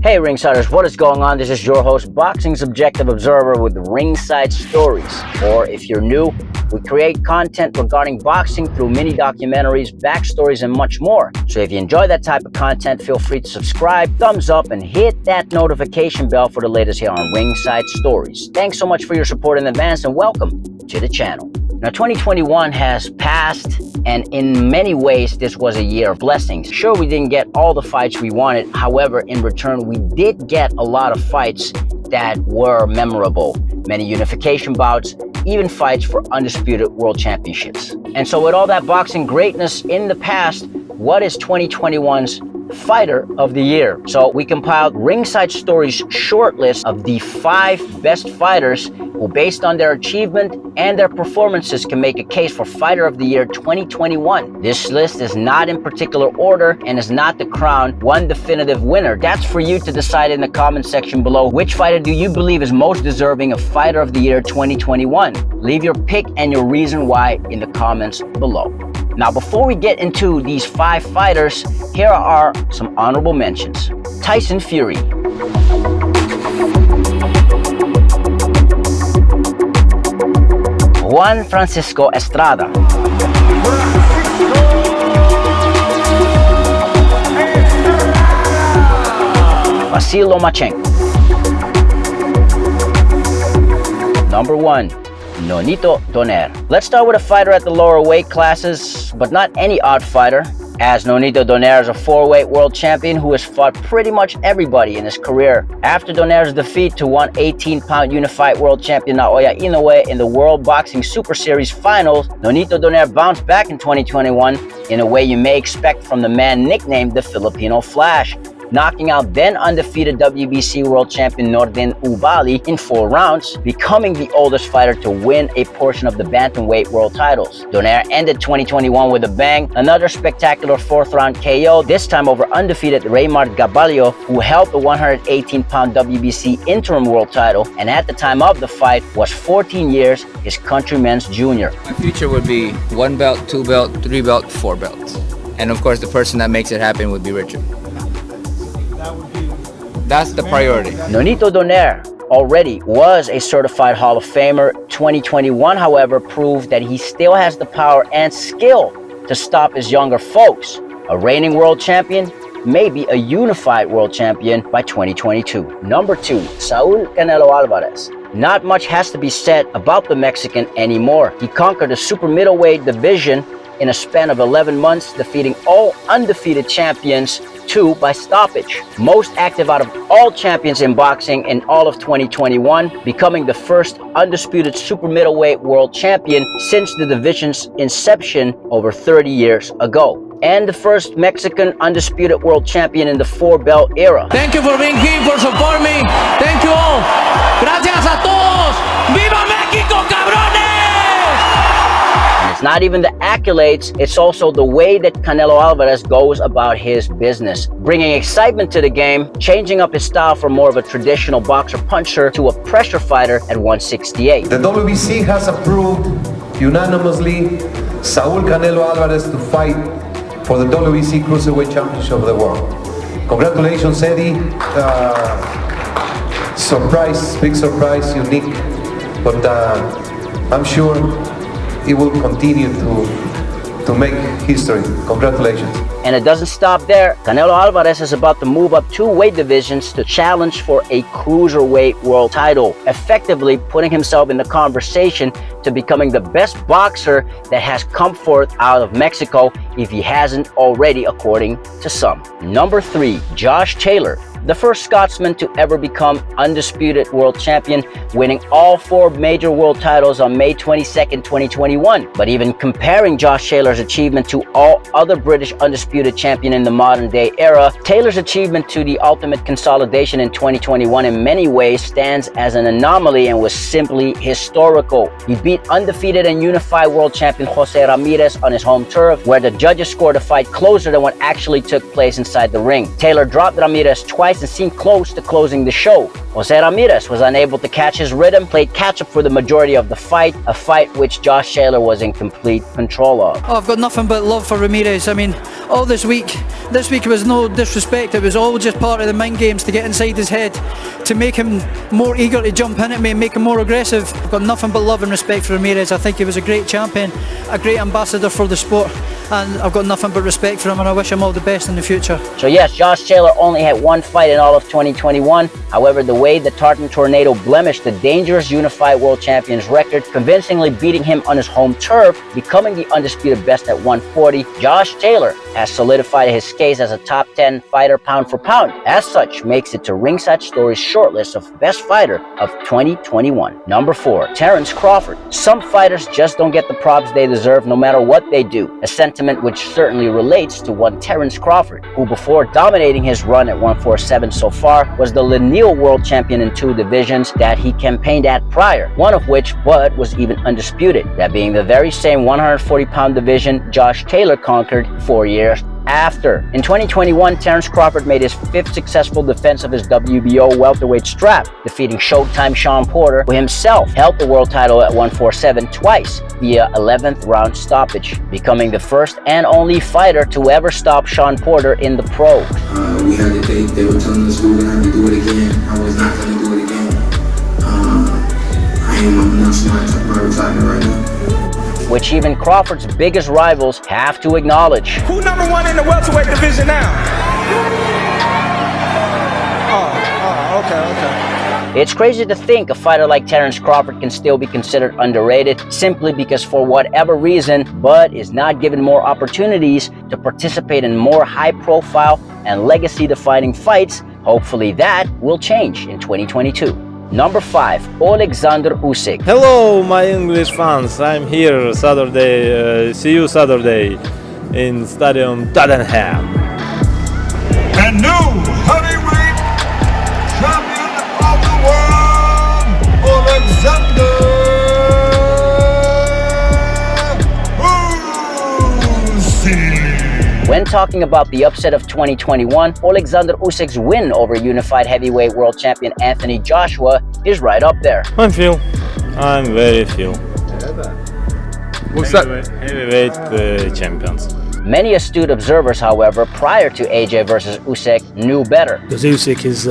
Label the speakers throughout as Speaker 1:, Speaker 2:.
Speaker 1: Hey Ringsiders, what is going on? This is your host, Boxing's Objective Observer with Ringside Stories. Or if you're new, we create content regarding boxing through mini documentaries, backstories, and much more. So if you enjoy that type of content, feel free to subscribe, thumbs up, and hit that notification bell for the latest here on Ringside Stories. Thanks so much for your support in advance and welcome to the channel. Now 2021 has passed, and in many ways this was a year of blessings. Sure, we didn't get all the fights we wanted. However, in return, we did get a lot of fights that were memorable. Many unification bouts, even fights for undisputed world championships. And so with all that boxing greatness in the past, what is 2021's Fighter of the Year? So we compiled Ringside Stories short list of the 5 best fighters who, based on their achievement and their performances, can make a case for Fighter of the Year 2021. This list is not in particular order and is not to crown one definitive winner. That's for you to decide in the comment section below. Which fighter do you believe is most deserving of Fighter of the Year 2021? Leave your pick and your reason why in the comments below. Now, before we get into these 5 fighters, here are some honorable mentions. Tyson Fury. Juan Francisco Estrada. Vasyl Lomachenko. Number 1. Nonito Donaire. Let's start with a fighter at the lower weight classes, but not any odd fighter, as Nonito Donaire is a 4-weight world champion who has fought pretty much everybody in his career. After Donaire's defeat to 118-pound unified world champion Naoya Inoue in the World Boxing Super Series finals, Nonito Donaire bounced back in 2021 in a way you may expect from the man nicknamed the Filipino Flash, knocking out then undefeated WBC world champion Nordin Oubaali in 4 rounds, becoming the oldest fighter to win a portion of the bantamweight world titles. Donaire ended 2021 with a bang, another spectacular 4th round KO, this time over undefeated Raymart Gabalio, who held the 118-pound WBC interim world title, and at the time of the fight was 14 years his countryman's junior.
Speaker 2: My future would be 1 belt, 2 belt, 3 belt, 4 belts. And of course, the person that makes it happen would be Richard. That's the priority.
Speaker 1: Nonito Donaire already was a certified Hall of Famer. 2021, however, proved that he still has the power and skill to stop his younger folks. A reigning world champion, maybe a unified world champion by 2022. Number 2, Saul Canelo Alvarez. Not much has to be said about the Mexican anymore. He conquered the super middleweight division in a span of 11 months, defeating all undefeated champions, 2 by stoppage. Most active out of all champions in boxing in all of 2021, becoming the first undisputed super middleweight world champion since the division's inception over 30 years ago. And the first Mexican undisputed world champion in the 4-belt era.
Speaker 3: Thank you for being here, for supporting me. Thank you all. Gracias a todos. ¡Viva México, cabrones!
Speaker 1: It's not even the accolades, it's also the way that Canelo Alvarez goes about his business, bringing excitement to the game, changing up his style from more of a traditional boxer-puncher to a pressure fighter at 168.
Speaker 4: The WBC has approved unanimously Saul Canelo Alvarez to fight for the WBC Cruiserweight Championship of the world. Congratulations, Eddie. Surprise, big surprise, unique, but I'm sure he will continue to make history. Congratulations.
Speaker 1: And it doesn't stop there. Canelo Alvarez is about to move up 2 weight divisions to challenge for a cruiserweight world title, effectively putting himself in the conversation to becoming the best boxer that has come forth out of Mexico, if he hasn't already, according to some. Number 3, Josh Taylor. The first Scotsman to ever become undisputed world champion, winning all 4 major world titles on May 22nd, 2021. But even comparing Josh Taylor's achievement to all other British undisputed champion in the modern day era, Taylor's achievement to the ultimate consolidation in 2021 in many ways stands as an anomaly and was simply historical. He beat undefeated and unified world champion Jose Ramirez on his home turf, where the judges scored a fight closer than what actually took place inside the ring. Taylor dropped Ramirez twice and seemed close to closing the show. Jose Ramirez was unable to catch his rhythm, played catch-up for the majority of the fight, a fight which Josh Taylor was in complete control of.
Speaker 5: Oh, I've got nothing but love for Ramirez. I mean, all this week it was no disrespect, it was all just part of the mind games to get inside his head, to make him more eager to jump in at me and make him more aggressive. I've got nothing but love and respect for Ramirez. I think he was a great champion, a great ambassador for the sport, and I've got nothing but respect for him, and I wish him all the best in the future.
Speaker 1: So yes, Josh Taylor only had one fight in all of 2021. However, the way the Tartan Tornado blemished the dangerous unified world champion's record, convincingly beating him on his home turf, becoming the undisputed best at 140, Josh Taylor has solidified his case as a top 10 fighter pound for pound. As such, makes it to Ringside Story's shortlist of best fighter of 2021. Number 4, Terence Crawford. Some fighters just don't get the props they deserve no matter what they do. A sentiment which certainly relates to one Terence Crawford, who before dominating his run at 147 so far, was the lineal world champion in 2 divisions that he campaigned at prior, one of which, Bud, was even undisputed, that being the very same 140-pound division Josh Taylor conquered 4 years after. In 2021, Terence Crawford made his 5th successful defense of his WBO welterweight strap, defeating Showtime Sean Porter, who himself held the world title at 147 twice via 11th round stoppage, becoming the first and only fighter to ever stop Sean Porter in the pros.
Speaker 6: We had a date, they were telling us we were going to have to do it again. I was not going to do it again. I am announcing my retirement right now.
Speaker 1: Which even Crawford's biggest rivals have to acknowledge.
Speaker 7: Who number 1 in the welterweight division now? Okay.
Speaker 1: It's crazy to think a fighter like Terence Crawford can still be considered underrated simply because for whatever reason, Bud is not given more opportunities to participate in more high-profile and legacy-defining fights. Hopefully that will change in 2022. Number 5, Oleksandr Usyk.
Speaker 8: Hello, my English fans. I'm here Saturday. See you Saturday in Stadium Tottenham.
Speaker 9: And new heavyweight champion of the world, Oleksandr Usyk.
Speaker 1: When talking about the upset of 2021, Oleksandr Usyk's win over unified heavyweight world champion Anthony Joshua is right up there.
Speaker 8: I'm Phil. I'm very Phil.
Speaker 10: What's that?
Speaker 8: Heavyweight champions.
Speaker 1: Many astute observers, however, prior to AJ versus Usyk, knew better.
Speaker 11: Because Usyk is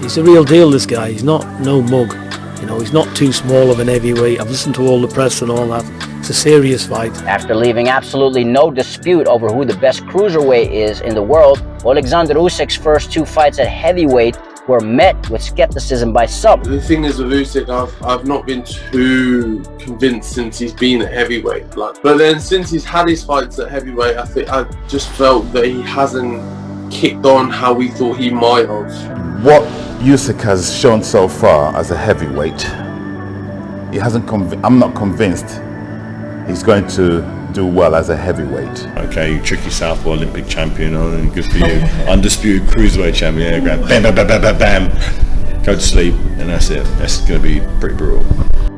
Speaker 11: he's a real deal, this guy. He's not no mug. You know, he's not too small of an heavyweight. I've listened to all the press and all that. It's a serious fight.
Speaker 1: After leaving absolutely no dispute over who the best cruiserweight is in the world, Oleksandr Usyk's first 2 fights at heavyweight were met with skepticism by some.
Speaker 12: The thing is with Usyk, I've not been too convinced since he's been at heavyweight. But then since he's had his fights at heavyweight, I just felt that he hasn't kicked on how we thought he might have.
Speaker 10: What Usyk has shown so far as a heavyweight, he hasn't. I'm not convinced he's going to do well as a heavyweight.
Speaker 13: Okay, you tricky Southpaw Olympic champion, and good for you. Undisputed cruiserweight champion, yeah, bam, bam, bam, bam, bam, bam. Go to sleep, and that's it. That's going to be pretty brutal.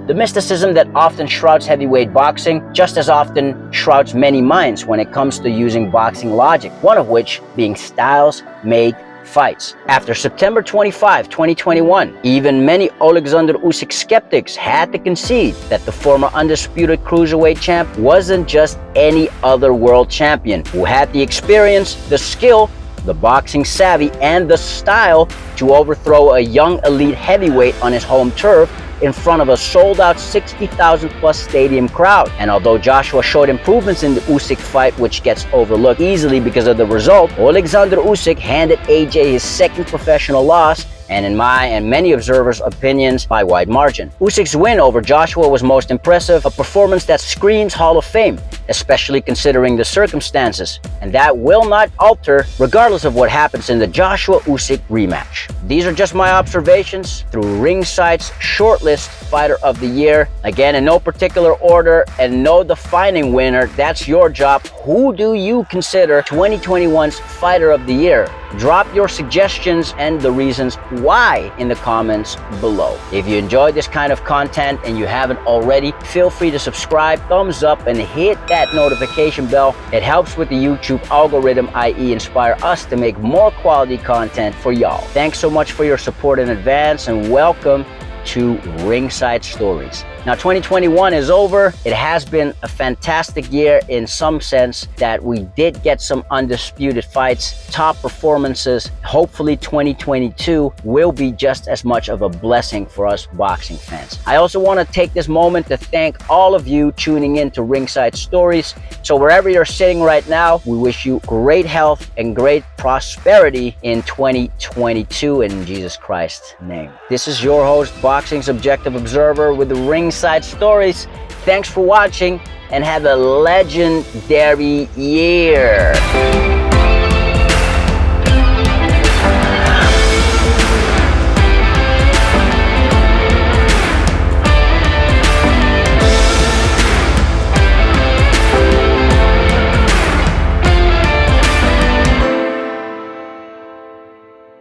Speaker 1: The mysticism that often shrouds heavyweight boxing just as often shrouds many minds when it comes to using boxing logic, one of which being styles make fights. After September 25, 2021, even many Oleksandr Usyk skeptics had to concede that the former undisputed cruiserweight champ wasn't just any other world champion who had the experience, the skill, the boxing savvy, and the style to overthrow a young elite heavyweight on his home turf in front of a sold-out 60,000 plus stadium crowd. And although Joshua showed improvements in the Usyk fight, which gets overlooked easily because of the result, Oleksandr Usyk handed AJ his 2nd professional loss, and in my and many observers' opinions, by wide margin. Usyk's win over Joshua was most impressive, a performance that screams Hall of Fame, especially considering the circumstances, and that will not alter regardless of what happens in the Joshua-Usyk rematch. These are just my observations through Ringside's shortlist Fighter of the Year. Again, in no particular order and no defining winner. That's your job. Who do you consider 2021's Fighter of the Year? Drop your suggestions and the reasons why in the comments below. If you enjoyed this kind of content and you haven't already, feel free to subscribe, thumbs up, and hit that notification bell. It helps with the YouTube algorithm, i.e. inspire us to make more quality content for y'all. Thanks so much for your support in advance, and welcome to Ringside Stories. Now, 2021 is over. It has been a fantastic year in some sense that we did get some undisputed fights, top performances. Hopefully 2022 will be just as much of a blessing for us boxing fans. I also want to take this moment to thank all of you tuning in to Ringside Stories. So wherever you're sitting right now, we wish you great health and great prosperity in 2022 in Jesus Christ's name. This is your host, Boxing's Objective Observer with the Ringside Stories. Thanks for watching and have a legendary year.